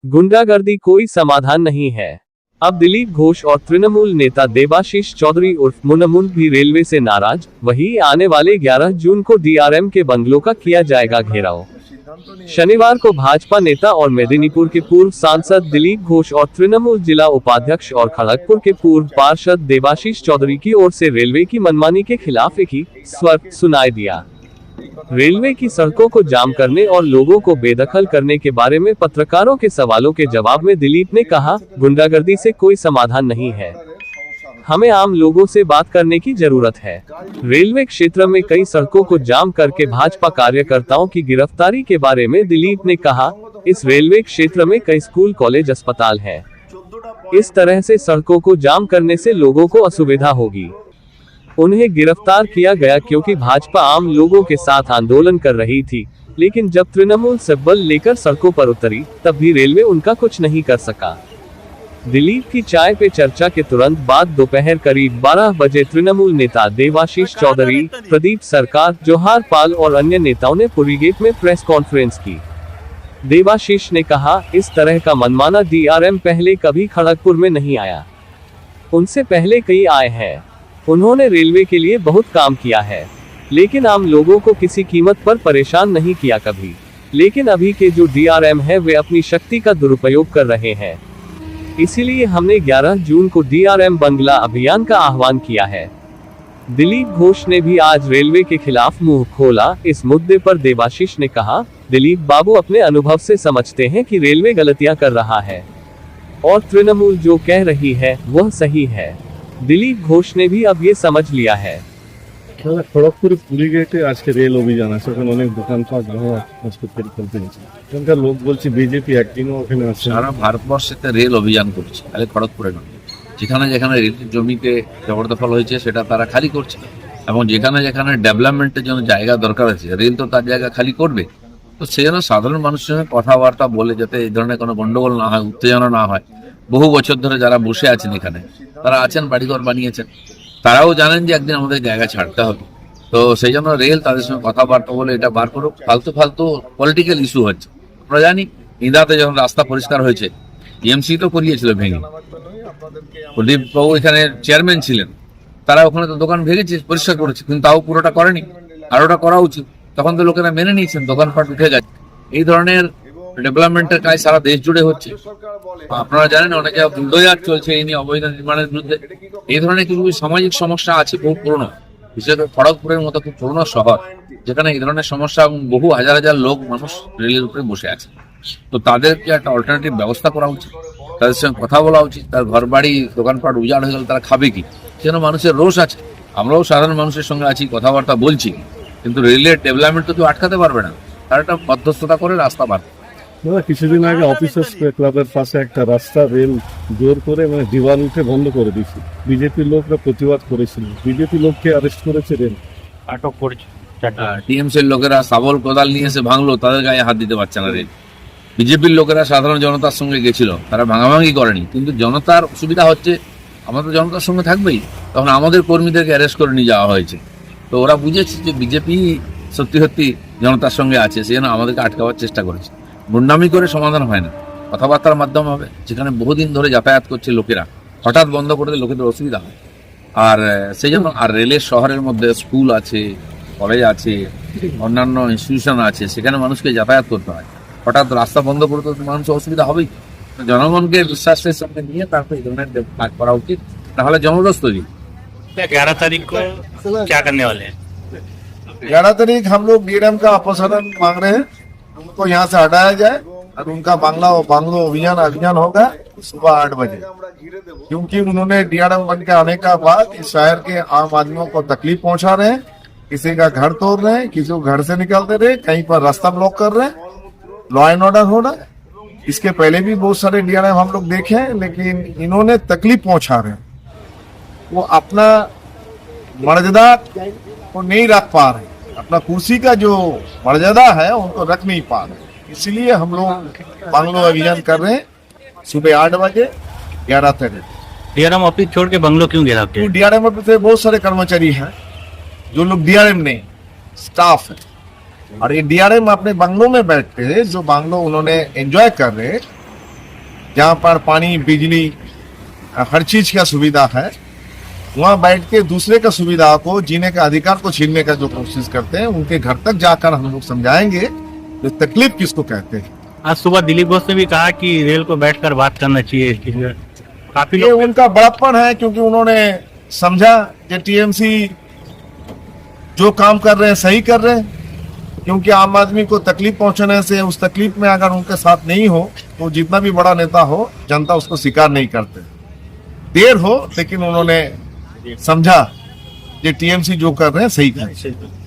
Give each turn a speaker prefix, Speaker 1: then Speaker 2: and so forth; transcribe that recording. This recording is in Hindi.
Speaker 1: गुंडागर्दी कोई समाधान नहीं है। अब दिलीप घोष और तृणमूल नेता देबाशीष चौधरी उर्फ मुनमुन भी रेलवे से नाराज। वहीं आने वाले 11 जून को डीआरएम के बंगलों का किया जाएगा घेराव। शनिवार को भाजपा नेता और मेदिनीपुर के पूर्व सांसद दिलीप घोष और तृणमूल जिला उपाध्यक्ष और खड़गपुर के पूर्व पार्षद देबाशीष चौधरी की ओर से रेलवे की मनमानी के खिलाफ एक ही स्वर सुनाई दिया। रेलवे की सड़कों को जाम करने और लोगों को बेदखल करने के बारे में पत्रकारों के सवालों के जवाब में दिलीप ने कहा, गुंडागर्दी से कोई समाधान नहीं है, हमें आम लोगों से बात करने की जरूरत है। रेलवे क्षेत्र में कई सड़कों को जाम करके भाजपा कार्यकर्ताओं की गिरफ्तारी के बारे में दिलीप ने कहा, इस रेलवे क्षेत्र में कई स्कूल, कॉलेज, अस्पताल हैं। इस तरह से सड़कों को जाम करने से लोगों को असुविधा होगी। उन्हें गिरफ्तार किया गया क्योंकि भाजपा आम लोगों के साथ आंदोलन कर रही थी, लेकिन जब तृणमूल से बल लेकर सड़कों पर उतरी तब भी रेलवे उनका कुछ नहीं कर सका। दिलीप की चाय पे चर्चा के तुरंत बाद दोपहर करीब 12 बजे तृणमूल नेता देबाशीष चौधरी, प्रदीप सरकार, जोहार पाल और अन्य नेताओं ने पुरीगेट में प्रेस कॉन्फ्रेंस की। देबाशीष ने कहा, इस तरह का मनमाना डीआरएम पहले कभी खड़गपुर में नहीं आया, उनसे पहले कई आए हैं। उन्होंने रेलवे के लिए बहुत काम किया है, लेकिन आम लोगों को किसी कीमत पर परेशान नहीं किया कभी। लेकिन अभी के जो डीआरएम है वे अपनी शक्ति का दुरुपयोग कर रहे हैं, इसीलिए हमने 11 जून को डीआरएम बंगला अभियान का आह्वान किया है। दिलीप घोष ने भी आज रेलवे के खिलाफ मुंह खोला। इस मुद्दे पर देबाशीष ने कहा, दिलीप बाबू अपने अनुभव से समझते हैं कि रेलवे गलतियां कर रहा है और तृणमूल जो कह रही है वह सही है। दिलीप घोष ने भी अब ये समझ लिया है।
Speaker 2: খড়গপুরে পুরীগেটে আজকে রেল অভিযান আছে, ওখানে অনেক দোকানপাট হাসপাতাল চলতে গেছে। এখানকার লোক বলছে বিজেপি একদিনও ওখানে আছে।
Speaker 3: সারা ভারতবর্ষেতে রেল অভিযান করছে, খালি খড়গপুরে নয়। যেখানে যেখানে রেলের জমিতে জবরদখল হয়েছে সেটা তারা খালি করছে, এবং যেখানে যেখানে ডেভেলপমেন্টের জন্য জায়গা দরকার আছে রেল তো তার জায়গা খালি করবে। তো সেই জন্য সাধারণ মানুষের সঙ্গে কথাবার্তা বলে যাতে এই ধরনের কোনো গন্ডগোল না হয়, উত্তেজনা না হয়। বহু বছর ধরে যারা বসে আছেন এখানে, তারা আছেন, বাড়িঘর বানিয়েছেন, তারাও জানেন যে একদিন আমাদের জায়গা ছাড়তে হবে। তো সেই জন্য রেল তাদের সঙ্গে কথাবার্তা বলে এটা বার করুক। ফালতু ফালতু পলিটিক্যাল ইস্যু হচ্ছে। আমরা জানি ইন্দাতে যখন রাস্তা পরিষ্কার হয়েছে, টিএমসি তো করিয়েছিল ভেঙে, প্রদীপ বাবু এখানে চেয়ারম্যান ছিলেন, তারা ওখানে তো দোকান ভেঙেছে, পরিষ্কার করেছে, কিন্তু তাও পুরোটা করেনি। আর ওটা করা উচিত, তখন তো লোকেরা মেনে নিয়েছেন, দোকানপাট উঠে গেছে। এই ধরনের ডেভেলপমেন্টের কাজ সারা দেশ জুড়ে হচ্ছে। আপনারা জানেন অনেক জায়গায় বুলডোজার চলছে এই নিয়ে অবৈধ নির্মাণের বিরুদ্ধে। এই ধরনের কিছু সামাজিক সমস্যা আছে বহু পুরনো, বিশেষ করে খড়গপুরের মতো খুব পুরনো শহর, যেখানে এই ধরনের সমস্যা এবং বহু হাজার হাজার লোক মানুষ রেলের উপরে বসে আছে। তো তাদেরকে একটা অল্টারনেটিভ ব্যবস্থা করা উচিত, তাদের সঙ্গে কথা বলা উচিত। তার ঘর বাড়ি দোকানপাট উজাড় হয়ে গেলে তারা খাবে কি? সেজন্য মানুষের রোষ আছে। আমরাও সাধারণ মানুষের সঙ্গে আছি, কথাবার্তা বলছি, কিন্তু রেলের ডেভেলপমেন্ট তো কেউ আটকাতে পারবে না। তার একটা মধ্যস্থতা করে রাস্তা বার।
Speaker 2: কিছুদিন আগে অফিসার্স ক্লাবের পাশে একটা রাস্তা রেল জোর করে দিওয়াল উঠে বন্ধ করে দিয়েছে। বিজেপির লোকরা প্রতিবাদ করেছিল, বিজেপি লোককে অ্যারেস্ট করেছে, রেল আটক করেছে।
Speaker 3: টিএমসির লোকেরা শাবল কোদাল নিয়ে এসে ভাঙলো, তাদের গায়ে হাত দিতে পারছে না রেল। বিজেপির লোকেরা সাধারণ জনতার সঙ্গে গেছিল, তারা ভাঙাভাঙি করেনি, কিন্তু জনতার অসুবিধা হচ্ছে, আমাদের জনতার সঙ্গে থাকবেই। তখন আমাদের কর্মীদেরকে অ্যারেস্ট করে নিয়ে যাওয়া হয়েছে। তো ওরা বুঝেছে যে বিজেপি সত্যি সত্যি জনতার সঙ্গে আছে, সেজন্য আমাদেরকে আটকাবার চেষ্টা করেছে। গুন্ডামি করে সমাধান হয় না, কথাবার্তার মাধ্যমে হবে। যেখানে বহুদিন ধরে যাতায়াত করছে লোকেরা, হঠাৎ বন্ধ করে দিলে লোকেদের অসুবিধা হয়। আর সেই জন্য আর রেলের শহরের মধ্যে স্কুল আছে, কলেজ আছে, অন্যান্য ইনস্টিটিউশন আছে, সেখানে মানুষকে যাতায়াত করতে হয়। হঠাৎ রাস্তা বন্ধ করতে মানুষের অসুবিধা হবেই। জনগণকে বিশ্বাসের সঙ্গে নিয়ে তারপর এই ধরনের কাজ করা উচিত, তাহলে জনরোষ তৈরি।
Speaker 4: 11 तारीख को क्या करने वाले हैं?
Speaker 5: 11 तारीख हम लोग डीआरएम का अपसारण मांग रहे हैं, उनको यहाँ से हटाया जाए और उनका बांग्लो अभियान होगा सुबह 8 बजे। क्योंकि उन्होंने डीआरएम बन के आने का बाद इस शहर के आम आदमियों को तकलीफ पहुंचा रहे हैं। किसी का घर तोड़ रहे हैं, किसी को घर से निकालते रहे, कहीं पर रास्ता ब्लॉक कर रहे हैं, लॉ एंड ऑर्डर हो रहा है। इसके पहले भी बहुत सारे डीआरएम हम लोग देखे हैं, लेकिन इन्होंने तकलीफ पहुंचा रहे हैं। वो अपना मर्यादा को नहीं रख पा रहे, अपना कुर्सी का जो मर्यादा है उनको रख नहीं पा रहे। इसलिए हम लोग बंगलो अभियान कर रहे हैं सुबह 8 बजे 11 तारीख।
Speaker 4: डीआरएम ऑफिस छोड़ के बंगलो क्यों गिरा?
Speaker 5: डीआरएम ऑफिस से बहुत सारे कर्मचारी हैं जो लोग डीआरएम नहीं, स्टाफ है, और ये डीआरएम अपने बंगलों में बैठते हैं, जो बंगलो उन्होंने एंजॉय कर रहे हैं, जहाँ पर पानी बिजली हर चीज का सुविधा है, वहाँ बैठ के दूसरे का सुविधा को, जीने का अधिकार को छीनने का जो कोशिश करते हैं, उनके घर तक जाकर हम लोग समझाएंगे कि तकलीफ किसको कहते हैं।
Speaker 4: आज सुबह दिलीप घोष ने भी कहा कि रेल को बैठकर बात करना चाहिए। काफी
Speaker 5: ये
Speaker 4: लोग
Speaker 5: उनका बड़प्पन है, क्योंकि उन्होंने समझा कि टीएमसी जो काम कर रहे हैं सही कर रहे हैं, क्योंकि आम आदमी को तकलीफ पहुंचने से, उस तकलीफ में अगर उनके साथ नहीं हो तो जितना भी बड़ा नेता हो, जनता उसको स्वीकार नहीं करते। देर हो लेकिन उन्होंने समझा कि टीएमसी जो कर रहे हैं सही कर रहे हैं।